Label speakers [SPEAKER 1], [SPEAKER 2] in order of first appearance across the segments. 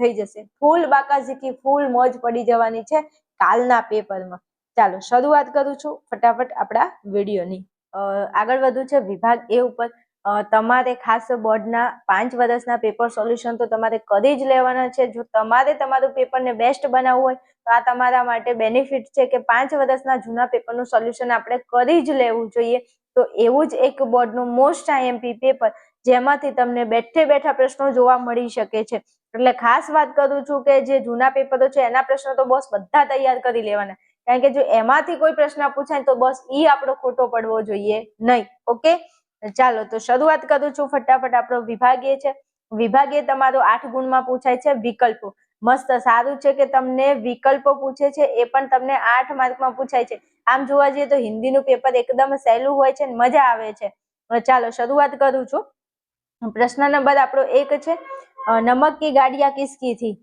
[SPEAKER 1] થઈ જશે. ફૂલ બાકાઝીકી ફૂલ મોજ પડી જવાની છે કાલના પેપરમાં. ચાલો શરૂઆત કરું છું ફટાફટ આપણા વિડીયોની. આગળ વધુ છે વિભાગ એ ઉપર. તમારે ખાસ બોર્ડના 5 વર્ષના પેપર સોલ્યુશન તો તમારે કરી જ લેવાના છે. જો તમારે તમારું પેપરને બેસ્ટ બનાવવું હોય તો આ તમારા માટે બેનિફિટ છે કે 5 વર્ષના જૂના પેપરનું સોલ્યુશન આપણે કરી જ લેવું જોઈએ. તો એવું જ એક બોર્ડનું મોસ્ટ આઈએમપી પેપર જેમાંથી તમને બેઠે બેઠા પ્રશ્નો જોવા મળી શકે છે. એટલે ખાસ વાત કરું છું કે જે જૂના પેપરો છે એના પ્રશ્નો તો બોસ બધા તૈયાર કરી લેવાના, કારણ કે જો એમાંથી કોઈ પ્રશ્ન પૂછાય તો બસ ઈ આપણો ખોટો પડવો જોઈએ નહીં. ઓકે, ચાલો તો શરૂઆત કરું છું ફટાફટ. આપણો વિભાગ એ છે. વિભાગ એ તમારો 8 ગુણમાં પૂછાય છે. વિકલ્પો મસ્ત સારું છે કે તમને વિકલ્પો પૂછે છે, એ પણ તમને 8 માર્કમાં પૂછાય છે. આમ જોવા જઈએ તો હિન્દીનું પેપર એકદમ સહેલું હોય છે, મજા આવે છે. ચાલો શરૂઆત કરું છું. પ્રશ્ન નંબર આપણો 1 છે, નમક કી ગાડિયા કિસકી થી?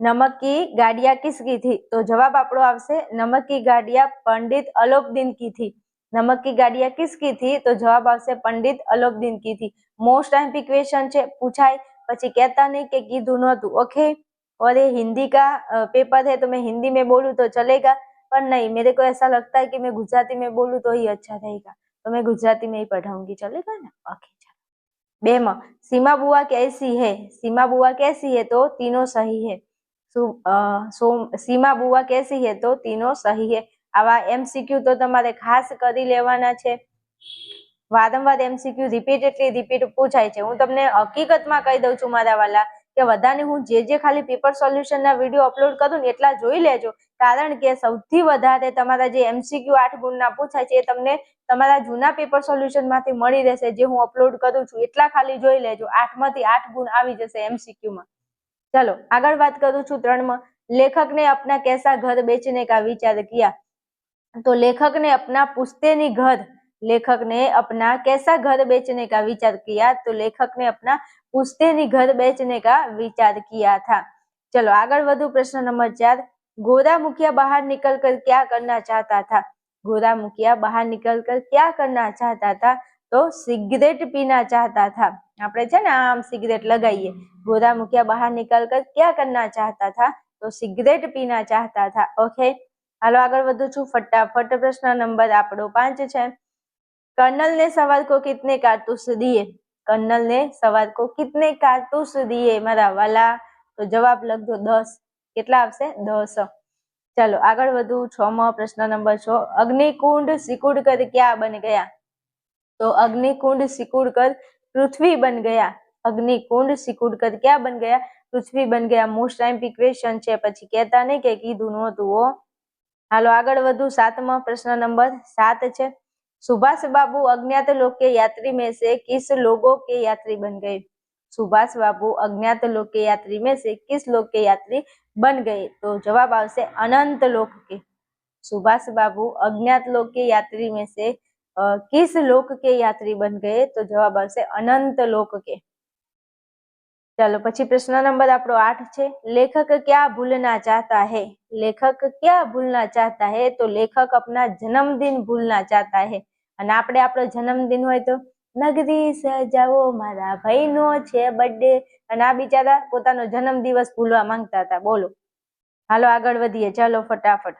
[SPEAKER 1] नमक की गाड़ियां किसकी थी? तो जवाब आपको आवशे नमक की गाड़ियां पंडित अलोपदीन की थी. नमक की गाड़ियां किसकी थी? तो जवाब आवशे पंडित अलोपदीन की थी. मोस्ट आईएमपी क्वेश्चन है, पूछाय પછી कहता नहीं कि कीधुं नहोतुं. ओके, और ये हिंदी का पेपर है तो मैं हिंदी में बोलूं तो चलेगा, पर नहीं, मेरे को ऐसा लगता है कि मैं गुजराती में बोलूं तो ही अच्छा रहेगा, तो मैं गुजराती में ही पढ़ाऊंगी. चलेगा ना? ओके चलो. 2 में सीमा बुआ कैसी है? सीमा बुआ कैसी है? तो तीनों सही है. सीमा बुआ कैसी है? तो तीनों सही है. आवा एमसीक्यू तो तमारे खास करी लेवाना छे. वारंवार एमसीक्यू रिपीट पूछाय छे. हूँ तमने हकीकतमां कही दઉં છું मारा वाला के बधाने हूँ जे खाली पेपर सोल्यूशन ना विडियो अपलोड करूं ने एटला जोई लेजो, कारण के सौथी वधारे तमारा जे एमसीक्यू 8 गुणना पूछाय छे तमने तमारा जूना पेपर सोल्यूशन मांथी मळी रहेशे. जे हूँ अपलोड करूं छुं एटला खाली जोई लेजो, 8 मांथी 8 गुण आवी जशे एमसीक्यू में. चलो आगे बात करूं छू 3 में. लेखक ने अपना कैसा घर बेचने का विचार किया? तो लेखक ने अपना पुश्तैनी घर, लेखक ने अपना कैसा घर बेचने का विचार किया? तो लेखक ने अपना पुश्तैनी घर बेचने का विचार किया था. चलो आगे बढ़ू. प्रश्न नंबर 4. गोरा मुखिया बाहर निकलकर क्या करना चाहता था? गोरा मुखिया बाहर निकलकर क्या करना चाहता था? तो सिगरेट पीना चाहता था. આપણે છે ને આમ સિગરેટ લગાઈએ. गोरा मुखिया बाहर निकलकर क्या करना चाहता था? तो सिगरेट पीना चाहता था. ओके, हालो आगे વધુ છું फटाफट. प्रश्न नंबर આપણો 5 છે. कर्नल ने सवार को कितने कारतूस दिए? कर्नल ने सवार को कितने कारतूस दिए मारा वाला? तो जवाब लखजो 10. કેટલા આવશે? 10. चलो आगे વધુ 6 માં. प्रश्न नंबर 6. अग्निकुंड सिकुड़ कर क्या बन गया? तो अग्निकुंड सिकुड़ कर पृथ्वी बन गया. अग्निकुंड सिकुड़ कर क्या बन गया? पृथ्वी बन गया. मोस्ट आईएमपी क्वेश्चन છે, પછી કહેતા નહીં કે કીધું નહોતું. હાલો આગળ વધુ. 7માં. प्रश्न नंबर 7 છે. सुभाष बाबू अज्ञात लोक के यात्री में से किस लोगों के यात्री बन गए? सुभाष बाबू अज्ञात लोक के यात्री में से किस लोग के यात्री बन गए? तो जवाब आवशे अनंत लोक के. सुभाष बाबू अज्ञात लोक के यात्री में से किस लोक के यात्री बन गए? तो जवाब आवशे अनंत लोक के. चलो પછી प्रश्न नंबर આપણો 8 છે. लेखक क्या भूलना चाहता है? लेखक क्या भूलना चाहता है? तो लेखक अपना जन्मदिन भूलना चाहता है. અને આપણે આપણો જન્મદિન હોય તો નગરી સજાવો મારા ભાઈનો છે બર્થડે, અને આ બિચારા પોતાનો જન્મદિવસ ભૂલવા માંગતા હતા. બોલો, હાલો આગળ વધીએ. ચલો ફટાફટ.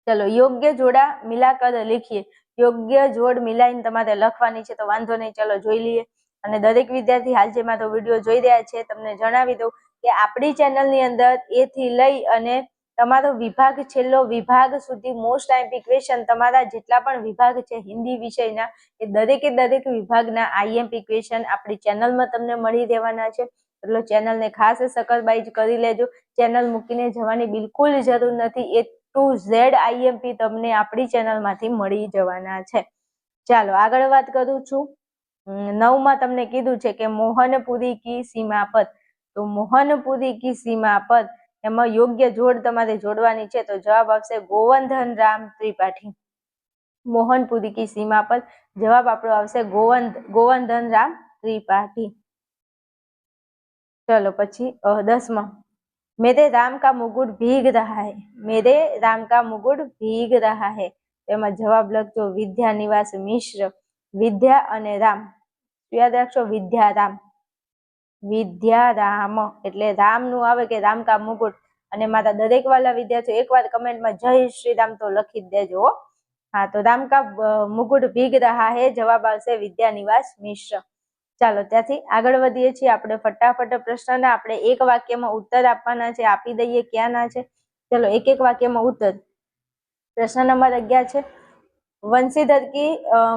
[SPEAKER 1] ચલો યોગ્ય જોડા મિલાકર લખીએ. યોગ્ય જોડ મિલાઈને તમારે લખવાની છે, તો વાંધો નહીં. ચલો જોઈ લઈએ. અને દરેક વિદ્યાર્થી હાલ જે મારો વિડીયો જોઈ રહ્યા છે તમને જણાવી દઉં કે આપણી ચેનલની અંદર એ થી લઈ અને તમારો વિભાગ છેલ્લો વિભાગ સુધી મોસ્ટ આઈએમપી ક્વેશ્ચન તમારા જેટલા પણ વિભાગ છે હિન્દી વિષયના એ દરેકે દરેક વિભાગના આઈએમપી ક્વેશ્ચન આપણી ચેનલમાં તમને મળી રહેવાના છે. એટલે ચેનલને ખાસ સબસ્ક્રાઇબ કરી લેજો. ચેનલ મૂકીને જવાની બિલકુલ જરૂર નથી. એ ટુ ઝેડ આઈએમપી તમને આપણી ચેનલમાંથી મળી જવાના છે. ચાલો આગળ વાત કરું છું. 9માં તમને કીધું છે કે મોહનપુરી કી સીમા પર. તો મોહનપુરી કી સીમા પર એમાં યોગ્ય જોડ તમારે જોડવાની છે, તો જવાબ આવશે ગોવર્ધન રામ ત્રિપાઠી. મોહનપુરી કી સીમા પર જવાબ આપણો આવશે ગોવર્ધન રામ ત્રિપાઠી. चलो પછી 10માં. मेरे राम का मुकुट भीग रहा है. मेरे राम का मुकुट भीग रहा है. એમાં જવાબ લખજો વિદ્યા નિવાસ મિશ્ર. વિદ્યા અને રામ યાદ રાખજો, વિદ્યા રામ. વિદ્યારામ એટલે રામ નું આવે કે રામ કા મુકુટ. અને મારા દરેક વાલા વિદ્યાર્થીઓ એકવાર કમેન્ટમાં જય શ્રી રામ તો લખી દેજો. હા, તો રામ કા મુકુટ ભીગ રહા હે, જવાબ આવશે વિદ્યાનિવાસ મિશ્ર. ચાલો ત્યાંથી આગળ વધીએ છીએ આપણે ફટાફટ પ્રશ્નના. આપણે એક વાક્યમાં ઉત્તર આપવાના છે, આપી દઈએ ક્યાંના છે. ચલો એક એક વાક્યમાં ઉત્તર. પ્રશ્ન નંબર 11 છે, वंशीधर की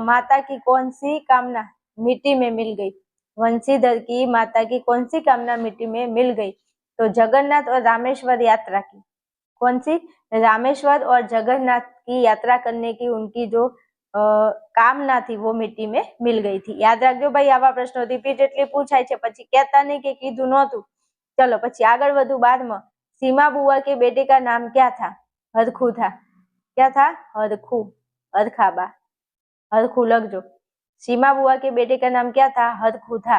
[SPEAKER 1] माता की कौन सी कामना मिट्टी में मिल गई? वंशीधर की माता की कौन सी कामना मिट्टी में मिल गई? तो जगन्नाथ और रामेश्वर यात्रा की. कौन सी? रामेश्वर और जगन्नाथ की यात्रा करने की उनकी जो कामना थी वो मिट्टी में मिल गई थी. याद રાખજો ભાઈ, આવા પ્રશ્નો રિપીટેડલી પૂછાય છે, પછી કહેતા નહીં કે કીધું નહોતું. ચલો પછી આગળ વધુ. બાદમાં सीमा बुआ के बेटे का नाम क्या था? हरखू था. क्या था? हरखू. हरखाबा. हरखू लखजो. सीमा बुआ के बेटे का नाम क्या था? हरखू था.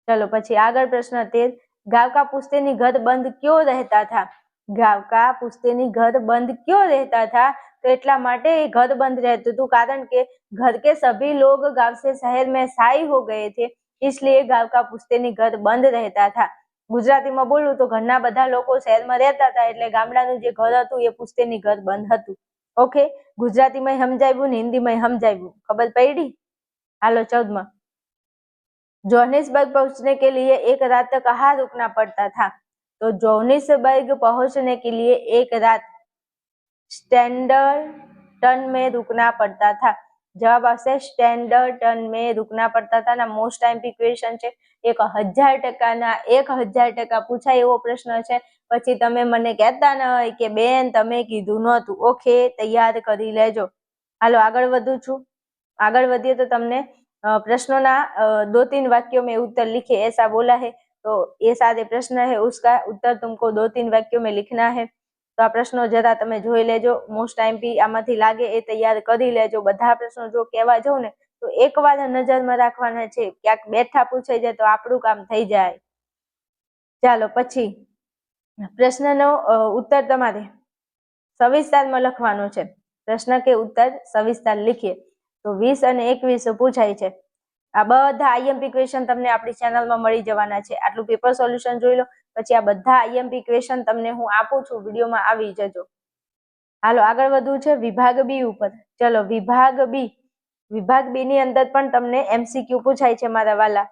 [SPEAKER 1] चलो પછી આગળ પ્રશ્न 13, गांव का पुश्तैनी घर बंद क्यों रहता था? गांव का पुश्तैनी घर बंद क्यों रहता था? तो એટલા માટે घर बंद रहતું હતું કારણ કે घर के सभी लोग गांव से शहर में स्थायी हो गए थे, इसलिए गांव का पुश्तैनी घर बंद रहता था. ગુજરાતીમાં બોલું તો ઘરના બધા લોકો શહેરમાં રહેતા હતા એટલે ગામડાનું જે ઘર હતું એ પુશ્તૈની ઘર બંધ હતું. ઓકે, ગુજરાતીમાં સમજાવ્યું ને હિન્દીમાં સમજાવ્યું, ખબર પડી? હાલો 14માં, जोहानिसबर्ग पहुंचने के लिए एक रात कहाँ रुकना पड़ता था? तो जोहानिसबर्ग पहुंचने के लिए एक रात स्टैंडर्टन में रुकना पड़ता था. जवाब આવશે સ્ટેન્ડર્ટન में रुकना पड़ता था. ना मोस्ट टाइम क्वेश्चन છે, 1000% પૂછાય એવો પ્રશ્ન છે. પછી તમે મને કહેતા ન હોય કે બેન તમે કીધું નહોતું. ઓકે, તૈયાર કરી લેજો. હાલો આગળ વધું છું. આગળ વધીએ તો તમને प्रश्नों 2-3 वाक्यों में उत्तर लिखे ऐसा बोला है, तो ये सारे प्रश्न है, उसका उत्तर तुमको 2-3 वाक्यों में लिखना है. तो आ प्रश्नों जरा तमे जोई लेजो. मोस्ट टाइम पी आमांथी लागे ए तैयार करी लेजो. बधा प्रश्नों जो कहेवा जाओ ने तो एक बार नजर में राखवाना छे, क्यांक बेठा पूछाई जाए तो आपणुं काम थई जाए. चालो पछी प्रश्ननो उत्तर तमारे सविस्तारमां लखवानो छे. प्रश्न के उत्तर सविस्तार लिखीए. तो 20 અને 21 પૂછાય છે. આ બધા આઈએમપી ક્વેશ્ચન તમને આપણી ચેનલમાં મળી જવાના છે. આટલું પેપર સોલ્યુશન જોઈ લો, પછી આ બધા આઈએમપી ક્વેશ્ચન તમને હું આપું છું વિડીયોમાં આવી જજો. હાલો આગળ વધવું છે વિભાગ બી ઉપર. ચલો વિભાગ બી. વિભાગ બી ની અંદર પણ તમને એમસીક્યુ પૂછાય છે મારા વાલા.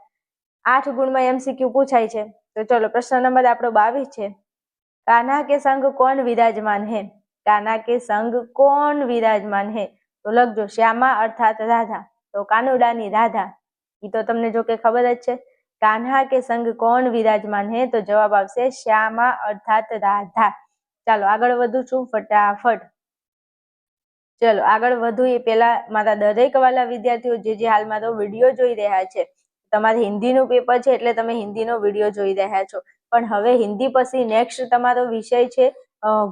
[SPEAKER 1] 8 ગુણમાં એમસીક્યુ પૂછાય છે. તો ચલો પ્રશ્ન નંબર આપણો 22 છે. कान्हा के संग कौन विराजमान है? कान्हा के संग कौन विराजमान है? तो लखजो श्यामा अर्थात राधा. तो कानुडानी राधा. ये तो तमने जो के खबर ज छे. कान्हा के संग कौन विराजमान है? तो जवाब आवशे श्यामा अर्थात राधा. चालो आगळ वधू छुं फटाफट. चलो आगळ वधू ए पहेला मारा दरेक वाला विद्यार्थीओ जे हाल मारो विडियो जोई रह्या छे, तमारे हिंदीनुं पेपर छे એટલે તમે हिंदीनो विडियो જોઈ રહ્યા છો. પણ હવે हिंदी પછી નેક્સ્ટ તમારો વિષય છે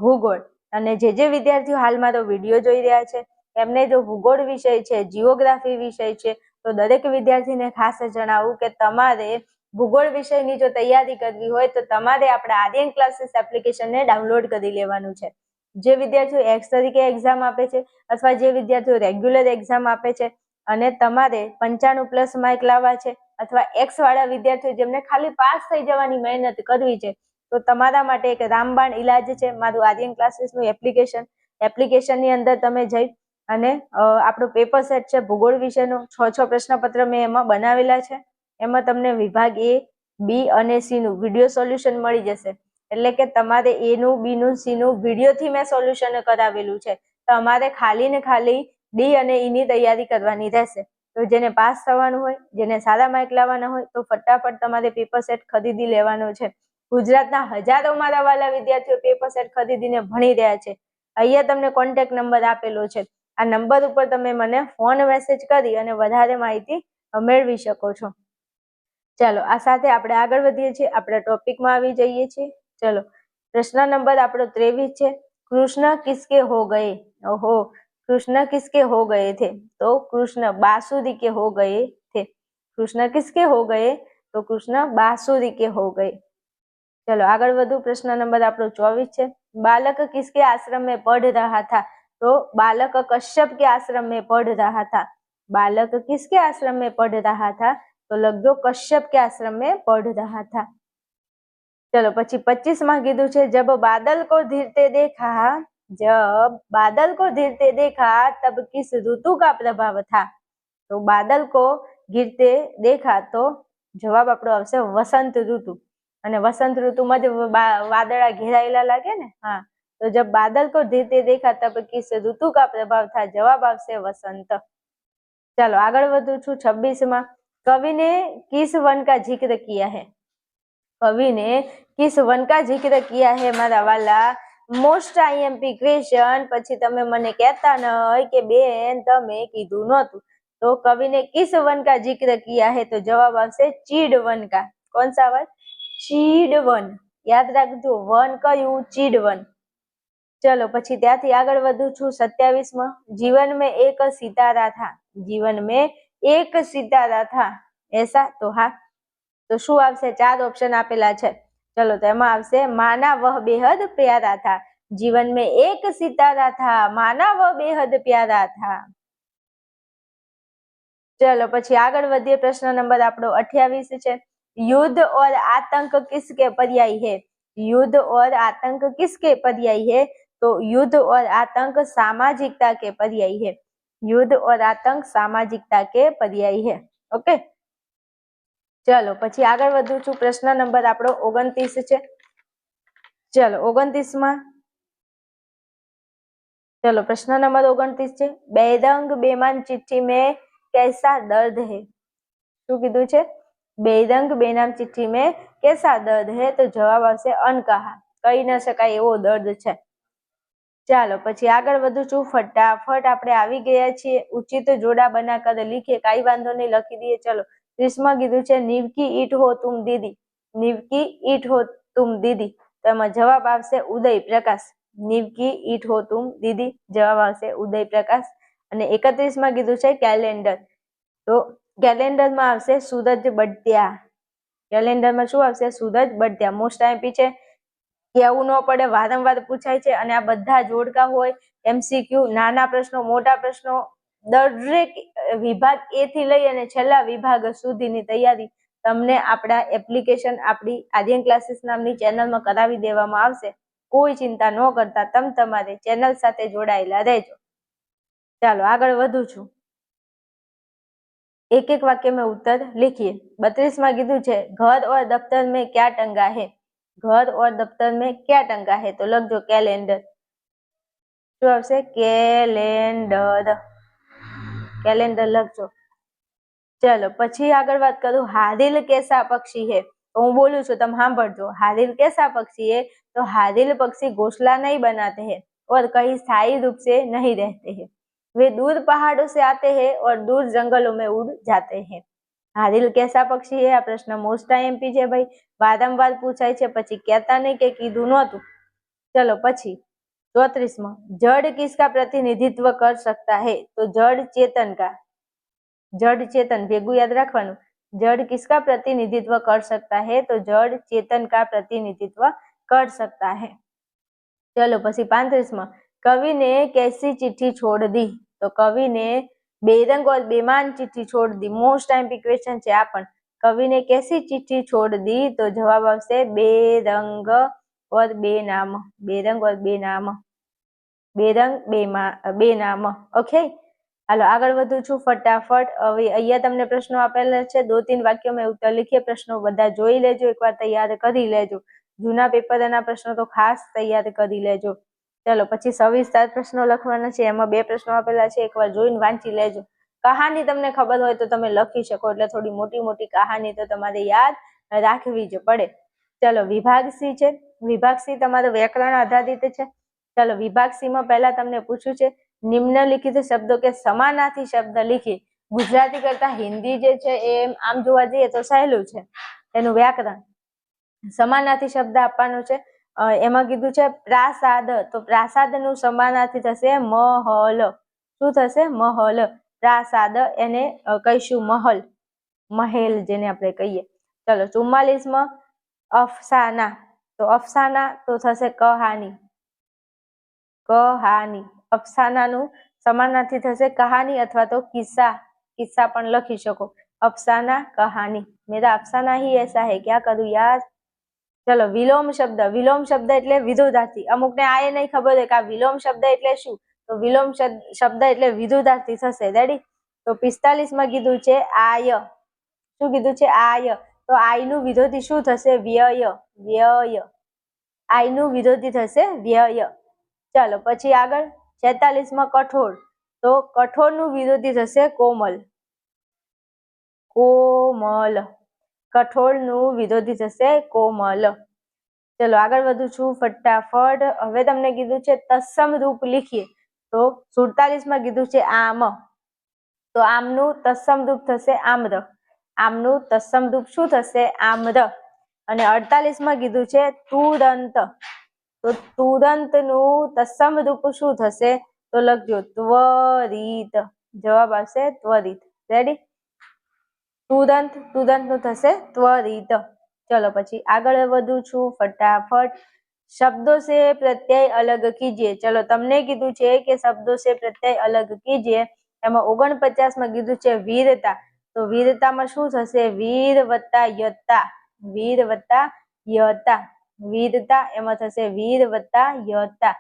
[SPEAKER 1] ભૂગોળ. અને જે વિદ્યાર્થીઓ હાલ મારો વિડિયો જોઈ રહ્યા છે એમને જો ભૂગોળ વિષય છે, જીઓગ્રાફી વિષય છે, તો દરેક વિદ્યાર્થીને ખાસ જણાવું કે તમારે ભૂગોળ વિષયની જો તૈયારી કરવી હોય તો તમારે આપણા આર્યન ક્લાસીસ એપ્લિકેશનને ડાઉનલોડ કરી લેવાનું છે. જે વિદ્યાર્થીઓ એક્સ તરીકે એક્ઝામ આપે છે અથવા જે વિદ્યાર્થીઓ રેગ્યુલર એક્ઝામ આપે છે અને તમારે 95+ માર્ક લાવવા છે અથવા એક્સ વાળા વિદ્યાર્થીઓ જેમને ખાલી પાસ થઈ જવાની મહેનત કરવી છે, તો તમારા માટે એક રામબાણ ઇલાજ છે મારું આર્યન ક્લાસીસનું એપ્લિકેશન. એપ્લિકેશનની અંદર તમે જઈ અને આપણો પેપર સેટ છે ભૂગોળ વિષયનો 6 પ્રશ્નપત્ર મેં એમાં બનાવેલા છે. એમાં તમને વિભાગ એ, બી અને સી નું વિડીયો સોલ્યુશન મળી જશે. એટલે કે તમારે એ નું, બી નું, સી નું વિડીયોથી મેં સોલ્યુશન કરાવેલું છે. તમારે ખાલી ને ખાલી ડી અને ઈ ની તૈયારી કરવાની રહેશે. તો જેને પાસ થવાનું હોય, જેને સારા માર્ક લાવવાના હોય તો ફટાફટ તમારે પેપર સેટ ખરીદી લેવાનો છે. ગુજરાતના હજારો મારા વાલા વિદ્યાર્થીઓ પેપર સેટ ખરીદીને ભણી રહ્યા છે. અહીંયા તમને કોન્ટેક્ટ નંબર આપેલો છે. આ નંબર ઉપર તમે મને ફોન મેસેજ કરી અને વધારે માહિતી મેળવી શકો છો. ચાલો આ સાથે આપણે આગળ વધીએ છીએ, આપણે ટોપિકમાં આવી જઈએ છીએ. चलो प्रश्न नंबर आपको 23 છે. कृष्ण किसके हो गए? ओहो, कृष्ण किसके हो गए थे? तो कृष्ण बांसुरी के हो गए थे. कृष्ण किसके हो गए? तो कृष्ण बांसुरी के हो गए. चलो आगे વધુ. प्रश्न नंबर आपको 24 છે. बालक किसके आश्रम में पढ़ रहा था? तो बालक कश्यप के आश्रम में पढ़ रहा था. बालक किसके आश्रम में पढ़ रहा था? तो लखजो कश्यप के आश्रम में पढ़ रहा था। चलो પછી 25 માં કીધું છે जब बादल को घिरते देखा तब किस ऋतु का प्रभाव था। तो बादल को घिरते देखा तो जवाब આપણો આવશે વસંત ઋતુ। અને વસંત ઋતુમાં જ વાદળા ઘેરાયેલા લાગે ને, હા, तो जब बादल को घिरते देखा तब किस ऋतु का प्रभाव था, जवाब આવશે वसंत। चलो આગળ વધું છું 26 માં। कवि ने किस वन का जिक्र किया है। कवि ने किस वन का जिक्र किया है मारा वाला। Most IMP question. પછી તમે મને કહેતા નહીં કે બેન તમે કીધું નહોતું। तो कवि ने किस वन का जिक्र किया है, तो जवाब આવશે चीड़ वन का। कौन सा वन? चीड़ वन। याद રાખજો, वन કયું? चीड़ वन। चलो પછી ત્યાંથી આગળ વધું છું 27 માં। जीवन में एक सितारा था। जीवन में एक सितारा था ऐसा। तो हाँ, तो શું આવશે? 4 ઓપ્શન આપેલા છે। चलो तो એમાં આવશે माना वह बेहद प्यारा था। जीवन में एक सितारा था, माना वह बेहद प्यारा था। चलो પછી આગળ વધીએ। પ્રશ્ન નંબર આપણો 28 છે। युद्ध और आतंक किसके पर्याय है। युद्ध और आतंक किसके पर्याय है, तो युद्ध और आतंक सामाजिकता के पर्याय है। युद्ध और आतंक सामाजिकता के पर्याय है। ओके, चलो પછી આગળ વધું છું। પ્રશ્ન નંબર આપણો 29 છે। चलो 29 માં, चलो प्रश्न नंबर 29 છે। बेरंग बेमान चिट्ठी में कैसा दर्द है। શું કીધું છે? बेरंग बेनाम चिट्ठी में कैसा दर्द है, तो જવાબ આવશે અનકહા। કહી ન શકાય એવો દર્દ છે। ચાલો પછી આગળ વધું છું। ફટાફટ આપણે આવી ગયા છીએ। ઉચિત જોડા બનાકર લીખે, કાઈ વાંધો નહીં, લખી દઈએ। ચલો 30 માં કીધું છે નીવકી ઈટ હો તુમ દીદી। નીવકી ઈટ હો તુમ દીદી, તો એમાં જવાબ આવશે ઉદય પ્રકાશ। નીવકી ઈટ હો તુમ દીદી, જવાબ આવશે ઉદય પ્રકાશ। અને 31 માં કીધું છે કેલેન્ડર, તો કેલેન્ડરમાં આવશે સૂરજ બળત્યા। કેલેન્ડરમાં શું આવશે? સૂરજ બળત્યા। મોસ્ટ આઈએમપી છે, કહેવું ન પડે, વારંવાર પૂછાય છે। અને આ બધા જોડકા હોય, એમસીક્યુ, નાના પ્રશ્નો, મોટા પ્રશ્નો, દરેક વિભાગ એ થી લઈ અને છેલ્લા વિભાગ સુધીની તૈયારી તમને આપણા એપ્લિકેશન, આપણી આર્યન ક્લાસીસ નામની ચેનલમાં કરાવી દેવામાં આવશે। કોઈ ચિંતા ન કરતા, તમારે ચેનલ સાથે જોડાયેલા રહેજો। ચાલો આગળ વધું છું। एक एक वाक्य में उत्तर लिखिए। 32 में कीधुं छे घर और दफ्तर में क्या टंगा है। घर और दफ्तर में क्या टंगा है, तो लखजो कैलेंडर। शुं आवशे? कैलेंडर। कैलेंडर लखजो। चलो पछी आगळ वात करूं। हारिल कैसा पक्षी है, तो हूँ बोलूं छुं, तमे सांभळजो। हारिल कैसा पक्षी है, तो हारिल पक्षी घोंसला नहीं बनाते हैं और कहीं स्थायी रूप से नहीं रहते हैं। वे दूर पहाड़ों से आते हैं और दूर जंगलों में उड़ जाते हैं। हारिल कैसा पक्षी है? आ प्रश्न मोस्ट आईएमपी है भाई, वारंवार पूछाय छे, पछी कहता नहीं के कीधुं नहोतुं। चलो पछी 34 में जड़ किसका प्रतिनिधित्व कर सकता है, तो जड़ चेतन का। जड़ चेतन भेगुं याद राखवानुं। जड़ किसका प्रतिनिधित्व कर सकता है, तो जड़ चेतन का प्रतिनिधित्व कर सकता है। चलो पछी 35 में कवि ने कैसी चिट्ठी छोड़ दी, तो कवि ने बेरंग और बेमान चिट्ठी छोड़ दी। मोस्ट आईएमपी क्वेश्चन है आ पण। कवि ने कैसी चिट्ठी छोड़ दी, तो जवाब आवशे बेरंग और बेनाम। बेरंग और बेनाम। बेरंग बेनाम। ओके, हालो आगळ वधुं छुं फटाफट। हवे अहींया तमने प्रश्नो आपेला छे, 2-3 वाक्यों में उत्तर लिखिए। प्रश्नो बधा जोई लेजो, एकवार तैयार करी लेजो। जूना पेपरना प्रश्नो तो खास तैयार करी लेजो। चलो पछी 26 प्रश्नो लखवाना छे, एमां 2 प्रश्नो आपेला छे, एकवार जोईने वांची लेजो। कहानी तमने खबर होय तो तमे लखी शको, एटले थोड़ी मोटी मोटी कहानी तो तमारे याद राखवी ज पड़े। चलो विभाग सी छे। विभाग सी तमारो व्याकरण आधारित छे। चलो विभाग सी में पहला तमने पूछ्युं छे निम्नलिखित शब्दों के समानार्थी शब्द लिखी। गुजराती करता हिंदी जे छे एम आम जोवा जईए तो सहेलुं छे एनुं व्याकरण। समानार्थी शब्द आपवानो छे। एमां कीधुं छे प्रासाद, तो प्रासादनुं समानार्थी थशे महल। शुं थशे? महल। प्रासाद एने कहीशुं महल, महल जेने आपणे कहीए। चलो 44 में अफसाना, तो अफसाना तो थशे कहानी। कहानी। अफसानानुं समानार्थी थशे कहानी अथवा तो किस्सा। किस्सा पण लखी शको। अफसाना कहानी, मेरा अफसाना ही ऐसा है, क्या करूं यार। चलो विलोम शब्द એટલે વિરુદ્ધાર્થી। અમુકને આ નહીં ખબર હોય કે આ વિલોમ શબ્દ એટલે શું, તો વિલોમ શબ્દ એટલે વિરુદ્ધાર્થી થશે। રેડી? તો 45 માં કીધું છે આય। શું કીધું છે? આય। તો આય નું વિરોધી શું થશે? વ્યય। વ્યય। આય નું વિરોધી થશે વ્યય। ચાલો પછી આગળ 46 માં કઠોળ, તો કઠોળ નું વિરોધી થશે કોમલ। કોમલ। કઠોળ નું વિરોધી થશે કોમલ। ચલો આગળ વધુ છું ફટાફટ। હવે તમને કીધું છે તત્સમ રૂપ લીખીએ, તો 47 માં કીધું છે આમ, તો આમનું તત્સમ રૂપ થશે આમ્ર। આમનું તત્સમ રૂપ શું થશે? આમ્ર। અને 48 માં કીધું છે તુરંત, તો તુરંત નું તત્સમ રૂપ શું થશે? તો લખજો ત્વરિત। જવાબ આવશે ત્વરિત। રેડી? તુરંત, તુરંત નું થશે ત્વરિત। चलो પછી આગળ વધુ છું ફટાફટ। શબ્દો से प्रत्यय अलग कीजिए। चलो તમને કીધું છે કે શબ્દો से प्रत्यय अलग कीजिए, એમાં 49 માં કીધું છે વીરતા, તો વીરતામાં શું થશે? વીર વત્તા યતા। વીર વત્તા યતા। વીરતા એમાં થશે વીર વત્તા યતા।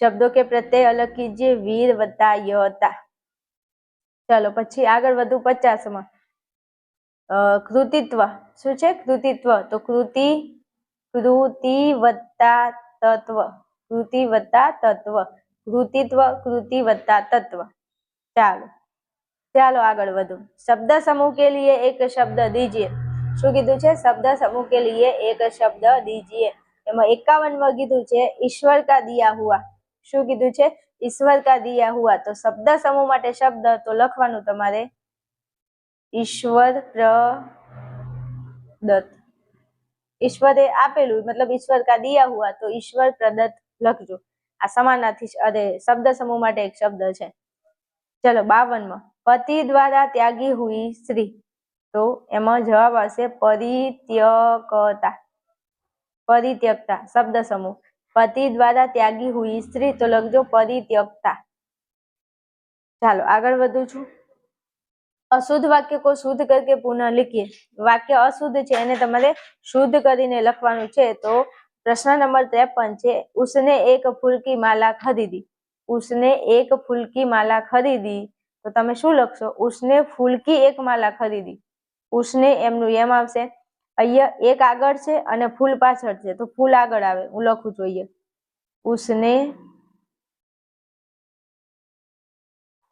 [SPEAKER 1] શબ્દો के प्रत्यय अलग कीजिए, वीर वत्ता यता। चलो પછી આગળ વધુ 50 માં કૃતિત્વ। શું છે? કૃતિત્વ, તો કૃતિ, કૃતિ વત્તા તત્વ। કૃતિ વત્તા તત્વ। કૃતિત્વ, કૃતિ વત્તા તત્વ। ચાલો ચાલો આગળ વધુ। શબ્દ समूह के लिए एक शब्द दीजिए। શું કીધું છે? શબ્દ समूह के लिए एक शब्द दीजिए। એમાં 51 માં કીધું છે ઈશ્વર का दिया हुआ। શું કીધું છે? ઈશ્વર का दिया हुआ। તો શબ્દ સમૂહ માટે શબ્દ તો લખવાનું તમારે ઈશ્વર પ્રદત્ત। ઈશ્વરે આપેલું, મતલબ ઈશ્વર કા દિયા હુઆ, તો ઈશ્વર પ્રદત્ત લખજો। આ સમાનાર્થી શબ્દ સમૂહ માટે એક શબ્દ છે। ચલો 52 માં પતિ દ્વારા ત્યાગી હુઈ સ્ત્રી, તો એમાં જવાબ આવશે પરિત્યક્તા। પરિત્યક્તા શબ્દ સમૂહ। पति द्वारा त्यागी हुई स्त्री, तो लखजो परित्यक्ता। ચાલો આગળ વધુ છું। અશુદ્ધ વાક્ય को शुद्ध करके पुनः लिखिए। વાક્ય અશુદ્ધ છે એને તમારે શુદ્ધ કરીને લખવાનું છે। તો પ્રશ્ન નંબર 53 છે उसने एक फूल की माला खरीदी। उसने एक फूल की माला खरीदी, તો તમે શું લખશો? उसने फूल की एक माला खरीदी। उसने એમનું એમ આવશે। અહીંયા એક આગળ છે અને ફૂલ પાછળ છે, તો ફૂલ આગળ આવે। હું લખું છું અહીંયા उसने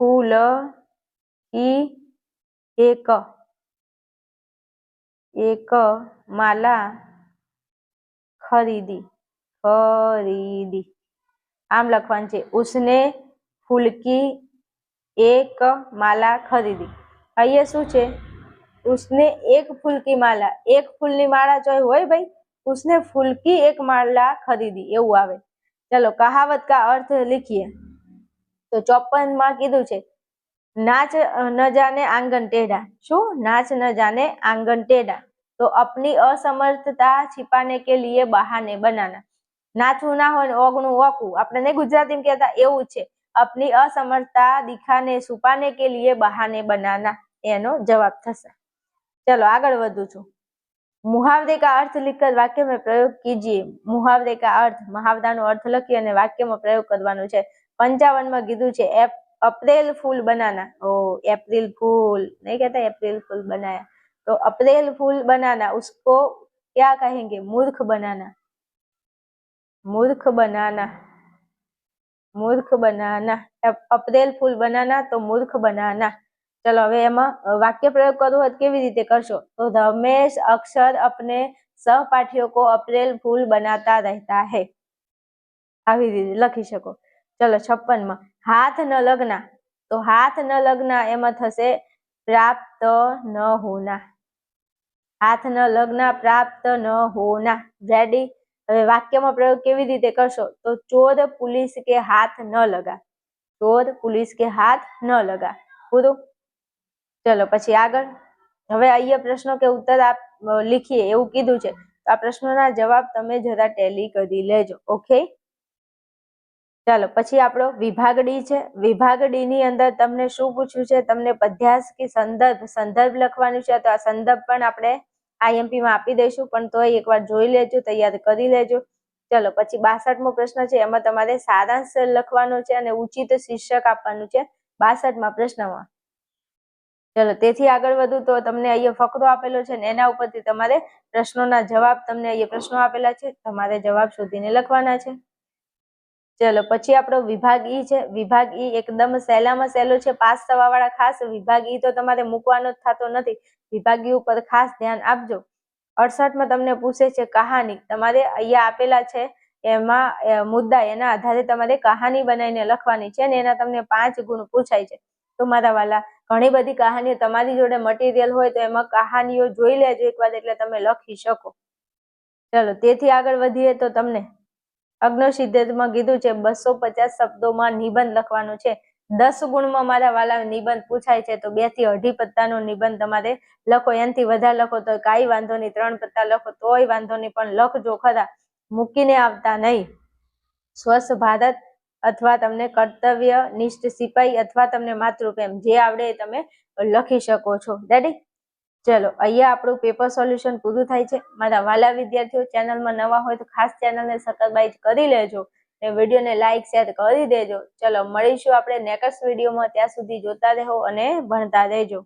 [SPEAKER 1] फूल की एक माला खरीदी। खरीदी आम लखवान छे उसने फूल की एक माला खरीदी। અહીંયા શું છે? उसने एक फूल की माला, एक फूलनी माला जो होय भाई, उसने फूल की एक माला खरीदी એવું આવે। चलो कहावत का अर्थ लिखिए। तो 54 માં કીધું છે नाच न जाने आंगन टेढ़ा। शू? नाच न जाने आंगन टेढ़ा, तो अपनी असमर्थता छिपाने के लिए बहाने बनाना। नाचવું ના હોય ને ઓગણું ઓકું, આપણે નહીં ગુજરાતીમાં કહેતા, એવું છે। अपनी असमर्थता दिखाने छुपाने के लिए बहाने बनाना, એનો જવાબ થશે। चलो આગળ વધુ છું। मुहावरे का अर्थ लिखकर वाक्य में प्रयोग कीजिए। मुहावरे का अर्थ, મહાવરાનો અર્થ લખી અને વાક્યમાં પ્રયોગ કરવાનો છે। 55 માં કીધું છે अप्रैल फूल बनाना। ओ अप्रैल फूल नहीं कहता, अप्रैल फूल बनाया, तो अप्रैल फूल बनाना उसको क्या कहेंगे? मूर्ख बनाना। मूर्ख बनाना। मूर्ख बनाना। अप्रैल फूल बनाना तो मूर्ख बनाना। चलो હવે એમાં વાક્ય પ્રયોગ કરવો હોય કેવી રીતે કરશો? તો રમેશ અક્ષર अपने सहपाठियों को अप्रैल फूल बनाता रहता है, આવી રીતે લખી શકો। चलो 56 માં हाथ न लगना, तो हाथ न लगना એમાં થશે प्राप्त न होना। हाथ न लगना प्राप्त न होना। रेडी? હવે વાક્યમાં પ્રયોગ કેવી રીતે કરશો? તો ચોર पुलिस के हाथ न लगा। ચોર पुलिस के हाथ न लगा। પૂરું? ચલો પછી આગળ। હવે અહીંયા પ્રશ્નો કે ઉત્તર આપ લીખીએ એવું કીધું છે, તો આ પ્રશ્નોના જવાબ તમે જરા ટેલી કરી લેજો। ઓકે? ચાલો પછી આપણો વિભાગ ડી છે. વિભાગ ડી ની અંદર તમને શું પૂછ્યું છે? તમને પદ્યાસ કે સંદર્ભ લખવાનું છે. તો આ સંદર્ભ પણ આપણે IMP માં આપી દઈશું, પણ તોય એકવાર જોઈ લેજો, તૈયાર કરી લેજો. ચલો પછી 62મો પ્રશ્ન છે. એમાં તમારે સારાંશ લખવાનો છે અને ઉચિત શીર્ષક આપવાનું છે 62મા પ્રશ્નમાં. ચલો તેથી આગળ વધુ તો તમને અહીંયા ફકરો આપેલો છે ને એના ઉપરથી તમારે પ્રશ્નોના જવાબ, તમને અહીંયા પ્રશ્નો આપેલા છે, તમારે જવાબ શોધીને લખવાના છે. ચલો પછી આપણો વિભાગ ઈ છે. વિભાગ ઈ એકદમ સહેલામાં સહેલો છે. પાસ થવા વાળા ખાસ વિભાગ ઈ તો તમારે મૂકવાનો જ થતો નથી. વિભાગ ઈ ઉપર ખાસ ધ્યાન આપજો. 68માં તમને પૂછે છે કહાની. તમારે અહીંયા આપેલા છે એમાં મુદ્દા, એના આધારે તમારે કહાની બનાવીને લખવાની છે ને એના તમને 5 ગુણ પૂછાય છે. તો મારા વાલા, ઘણી બધી કહાનીઓ તમારી જોડે મટીરિયલ હોય તો એમાં કહાનીઓ જોઈ લેજો એકવાર, એટલે તમે લખી શકો. ચલો તેથી આગળ વધીએ તો તમને અગ્નિસિદ્ધાંતમાં કીધું છે 250 શબ્દોમાં નિબંધ લખવાનો છે. 10 ગુણમાં મારા વાલા નિબંધ પૂછાય છે, તો 2 થી 2.5 પત્તાનો નિબંધ તમારે લખો. એનાથી વધારે લખો તો કાંઈ વાંધો નહીં, 3 પત્તા લખો તોય વાંધો નહીં, પણ લખજો ખરા, મૂકીને આવતા નહીં. સ્વચ્છ ભારત અથવા તમને કર્તવ્ય નિષ્ઠ સિપાઈ અથવા તમને માતૃપ્રેમ, જે આવડે એ તમે લખી શકો છો. રેડી? ચલો અહીંયા આપણું પેપર સોલ્યુશન પૂરું થાય છે. મારા વાલા વિદ્યાર્થીઓ, ચેનલમાં નવા હોય તો ખાસ ચેનલને સબસ્ક્રાઇબ કરી લેજો ને વિડીયોને લાઈક શેર કરી દેજો. ચલો મળીશું આપણે નેક્સ્ટ વિડીયોમાં. ત્યાં સુધી જોતા રહો અને ભણતા રહેજો.